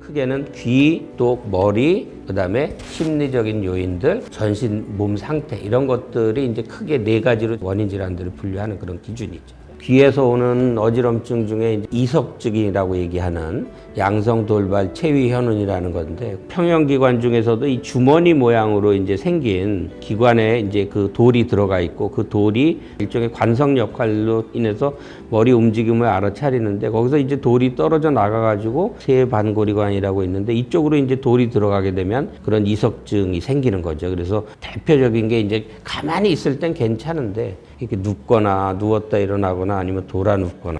크게는 귀, 또 머리, 그다음에 심리적인 요인들, 전신 몸 상태 이런 것들이 이제 크게 네 가지로 원인 질환들을 분류하는 그런 기준이죠. 귀에서 오는 어지럼증 중에 이제 이석증이라고 얘기하는 양성 돌발 체위 현운이라는 건데, 평형기관 중에서도 이 주머니 모양으로 이제 생긴 기관에 이제 그 돌이 들어가 있고, 그 돌이 일종의 관성 역할로 인해서 머리 움직임을 알아차리는데, 거기서 이제 돌이 떨어져 나가가지고 세반고리관이라고 있는데, 이쪽으로 이제 돌이 들어가게 되면 그런 이석증이 생기는 거죠. 그래서 대표적인 게 이제 가만히 있을 땐 괜찮은데, 이렇게 눕거나 누웠다 일어나거나 아니면 돌아 눕거나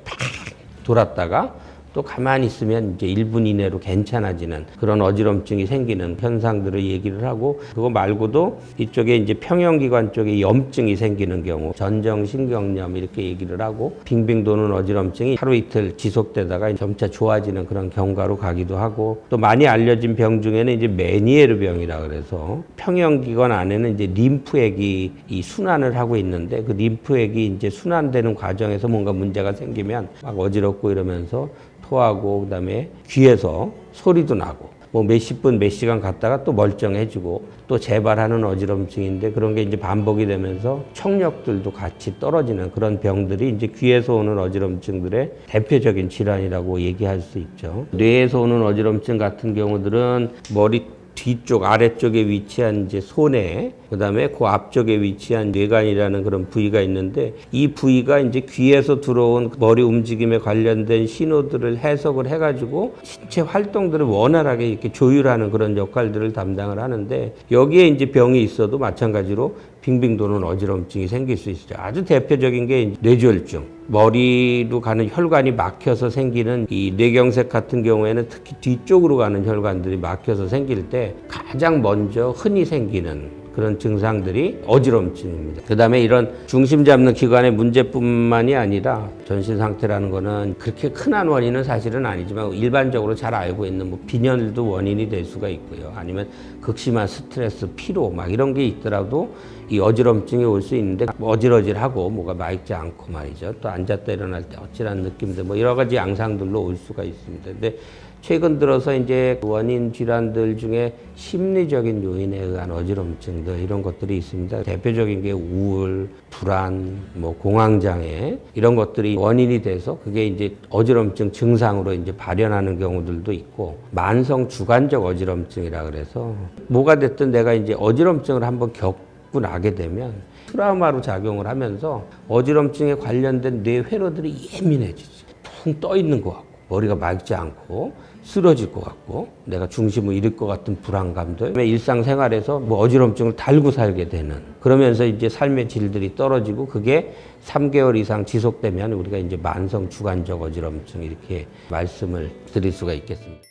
돌았다가 또 가만히 있으면 이제 1분 이내로 괜찮아지는 그런 어지럼증이 생기는 현상들을 얘기를 하고, 그거 말고도 이쪽에 이제 평형기관 쪽에 염증이 생기는 경우 전정신경염 이렇게 얘기를 하고, 빙빙 도는 어지럼증이 하루 이틀 지속되다가 점차 좋아지는 그런 경과로 가기도 하고, 또 많이 알려진 병 중에는 이제 메니에르 병이라 그래서 평형기관 안에는 이제 림프액이 이 순환을 하고 있는데, 그 림프액이 이제 순환되는 과정에서 뭔가 문제가 생기면 막 어지럽고 이러면서 토하고, 그다음에 귀에서 소리도 나고, 뭐 몇십 분, 몇 시간 갔다가 또 멀쩡해지고 또 재발하는 어지럼증인데, 그런 게 이제 반복이 되면서 청력들도 같이 떨어지는 그런 병들이 이제 귀에서 오는 어지럼증들의 대표적인 질환이라고 얘기할 수 있죠. 뇌에서 오는 어지럼증 같은 경우들은 머리 뒤쪽 아래쪽에 위치한 이제 소뇌, 그다음에 그 앞쪽에 위치한 뇌관이라는 그런 부위가 있는데, 이 부위가 이제 귀에서 들어온 머리 움직임에 관련된 신호들을 해석을 해가지고 신체 활동들을 원활하게 이렇게 조율하는 그런 역할들을 담당을 하는데, 여기에 이제 병이 있어도 마찬가지로 빙빙 도는 어지럼증이 생길 수 있어요. 아주 대표적인 게 뇌졸중. 머리로 가는 혈관이 막혀서 생기는 이 뇌경색 같은 경우에는 특히 뒤쪽으로 가는 혈관들이 막혀서 생길 때 가장 먼저 흔히 생기는 그런 증상들이 어지럼증입니다. 그 다음에 이런 중심 잡는 기관의 문제뿐만이 아니라 전신 상태라는 거는 그렇게 흔한 원인은 사실은 아니지만 일반적으로 잘 알고 있는 뭐 빈혈도 원인이 될 수가 있고요. 아니면 극심한 스트레스, 피로 막 이런 게 있더라도 이 어지럼증이 올 수 있는데, 어질어질하고 뭐가 맑지 않고 말이죠. 또 앉았다 일어날 때 어찌란 느낌들, 뭐 여러 가지 양상들로 올 수가 있습니다. 근데 최근 들어서 이제 원인 질환들 중에 심리적인 요인에 의한 어지럼증들 이런 것들이 있습니다. 대표적인 게 우울, 불안, 뭐 공황장애 이런 것들이 원인이 돼서 그게 이제 어지럼증 증상으로 이제 발현하는 경우들도 있고, 만성 주관적 어지럼증이라 그래서 뭐가 됐든 내가 이제 어지럼증을 한번 겪고 나게 되면 트라우마로 작용을 하면서 어지럼증에 관련된 뇌 회로들이 예민해지지. 푹 떠 있는 것 같고, 머리가 맑지 않고 쓰러질 것 같고, 내가 중심을 잃을 것 같은 불안감들, 일상생활에서 뭐 어지럼증을 달고 살게 되는, 그러면서 이제 삶의 질들이 떨어지고, 그게 3개월 이상 지속되면 우리가 이제 만성 주관적 어지럼증 이렇게 말씀을 드릴 수가 있겠습니다.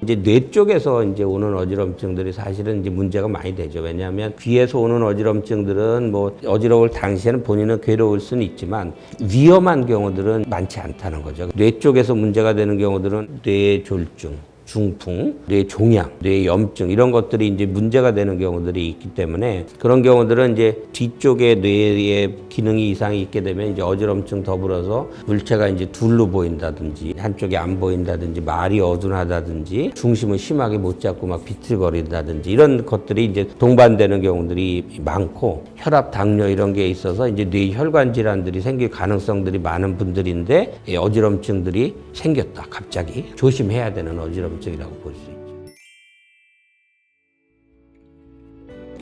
이제 뇌 쪽에서 이제 오는 어지럼증들이 사실은 이제 문제가 많이 되죠. 왜냐하면 귀에서 오는 어지럼증들은 뭐 어지러울 당시에는 본인은 괴로울 수는 있지만 위험한 경우들은 많지 않다는 거죠. 뇌 쪽에서 문제가 되는 경우들은 뇌졸중, 중풍, 뇌종양, 뇌염증 이런 것들이 이제 문제가 되는 경우들이 있기 때문에, 그런 경우들은 이제 뒤쪽에 뇌의 기능이 이상이 있게 되면 이제 어지럼증 더불어서 물체가 이제 둘로 보인다든지, 한쪽이 안 보인다든지, 말이 어둔하다든지, 중심을 심하게 못 잡고 막 비틀거린다든지 이런 것들이 이제 동반되는 경우들이 많고, 혈압, 당뇨 이런 게 있어서 이제 뇌혈관 질환들이 생길 가능성들이 많은 분들인데, 어지럼증들이 생겼다 갑자기 조심해야 되는 어지럼증이라고 볼 수 있죠.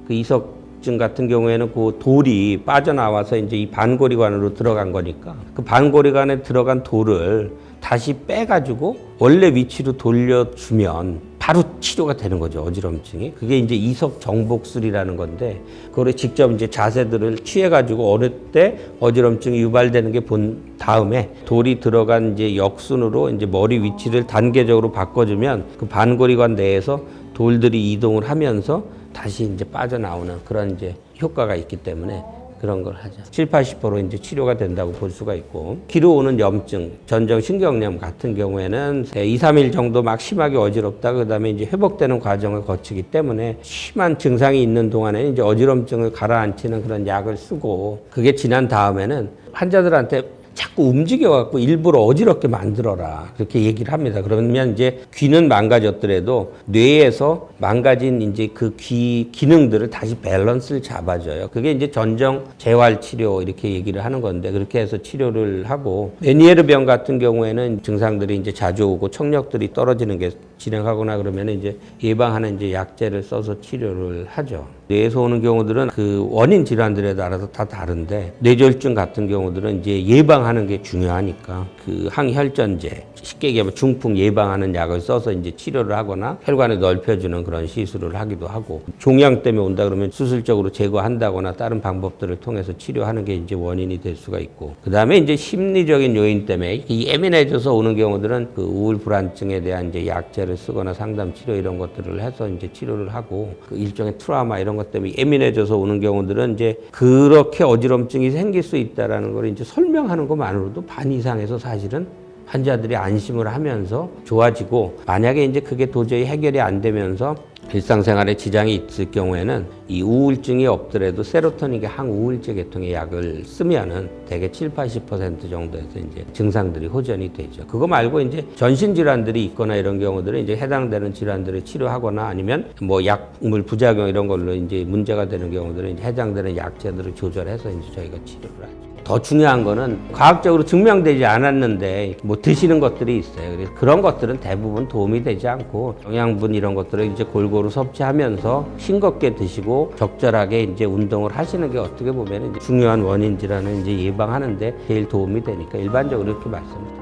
그 이석증 같은 경우에는 그 돌이 빠져나와서 이제 이 반고리관으로 들어간 거니까, 그 반고리관에 들어간 돌을 다시 빼가지고 원래 위치로 돌려주면 바로 치료가 되는 거죠, 어지럼증이. 그게 이제 이석 정복술이라는 건데, 그거를 직접 이제 자세들을 취해가지고 어느 때 어지럼증이 유발되는 게 본 다음에 돌이 들어간 이제 역순으로 이제 머리 위치를 단계적으로 바꿔주면 그 반고리관 내에서 돌들이 이동을 하면서 다시 이제 빠져나오는 그런 이제 효과가 있기 때문에 그런 걸 하죠. 70~80% 이제 치료가 된다고 볼 수가 있고, 귀로 오는 염증, 전정신경염 같은 경우에는 2~3일 정도 막 심하게 어지럽다 그다음에 이제 회복되는 과정을 거치기 때문에 심한 증상이 있는 동안에는 이제 어지럼증을 가라앉히는 그런 약을 쓰고, 그게 지난 다음에는 환자들한테 자꾸 움직여갖고 일부러 어지럽게 만들어라. 그렇게 얘기를 합니다. 그러면 이제 귀는 망가졌더라도 뇌에서 망가진 이제 그 귀 기능들을 다시 밸런스를 잡아줘요. 그게 이제 전정 재활 치료 이렇게 얘기를 하는 건데 그렇게 해서 치료를 하고 메니에르병 같은 경우에는 증상들이 이제 자주 오고 청력들이 떨어지는 게 진행하거나 그러면 이제 예방하는 이제 약제를 써서 치료를 하죠. 뇌에서 오는 경우들은 그 원인 질환들에 따라서 다 다른데 뇌졸중 같은 경우들은 이제 예방하는 게 중요하니까 그 항혈전제 쉽게 얘기하면 중풍 예방하는 약을 써서 이제 치료를 하거나 혈관을 넓혀주는 그런 시술을 하기도 하고 종양 때문에 온다 그러면 수술적으로 제거한다거나 다른 방법들을 통해서 치료하는 게 이제 원인이 될 수가 있고 그 다음에 이제 심리적인 요인 때문에 예민해져서 오는 경우들은 그 우울 불안증에 대한 이제 약제를 쓰거나 상담 치료 이런 것들을 해서 이제 치료를 하고 그 일종의 트라우마 이런 것 때문에 예민해져서 오는 경우들은 이제 그렇게 어지럼증이 생길 수 있다라는 걸 이제 설명하는 것만으로도 반 이상에서 사실은 환자들이 안심을 하면서 좋아지고 만약에 이제 그게 도저히 해결이 안 되면서 일상생활에 지장이 있을 경우에는 이 우울증이 없더라도 세로토닌계 항우울제 계통의 약을 쓰면은 대개 70~80% 정도에서 이제 증상들이 호전이 되죠. 그거 말고 이제 전신 질환들이 있거나 이런 경우들은 이제 해당되는 질환들을 치료하거나 아니면 뭐 약물 부작용 이런 걸로 이제 문제가 되는 경우들은 이제 해당되는 약제들을 조절해서 이제 저희가 치료를 하죠. 더 중요한 거는 과학적으로 증명되지 않았는데 뭐 드시는 것들이 있어요. 그래서 그런 것들은 대부분 도움이 되지 않고 영양분 이런 것들을 이제 골고루 섭취하면서 싱겁게 드시고 적절하게 이제 운동을 하시는 게 어떻게 보면 이제 중요한 원인 질환을 이제 예방하는데 제일 도움이 되니까 일반적으로 이렇게 말씀드립니다.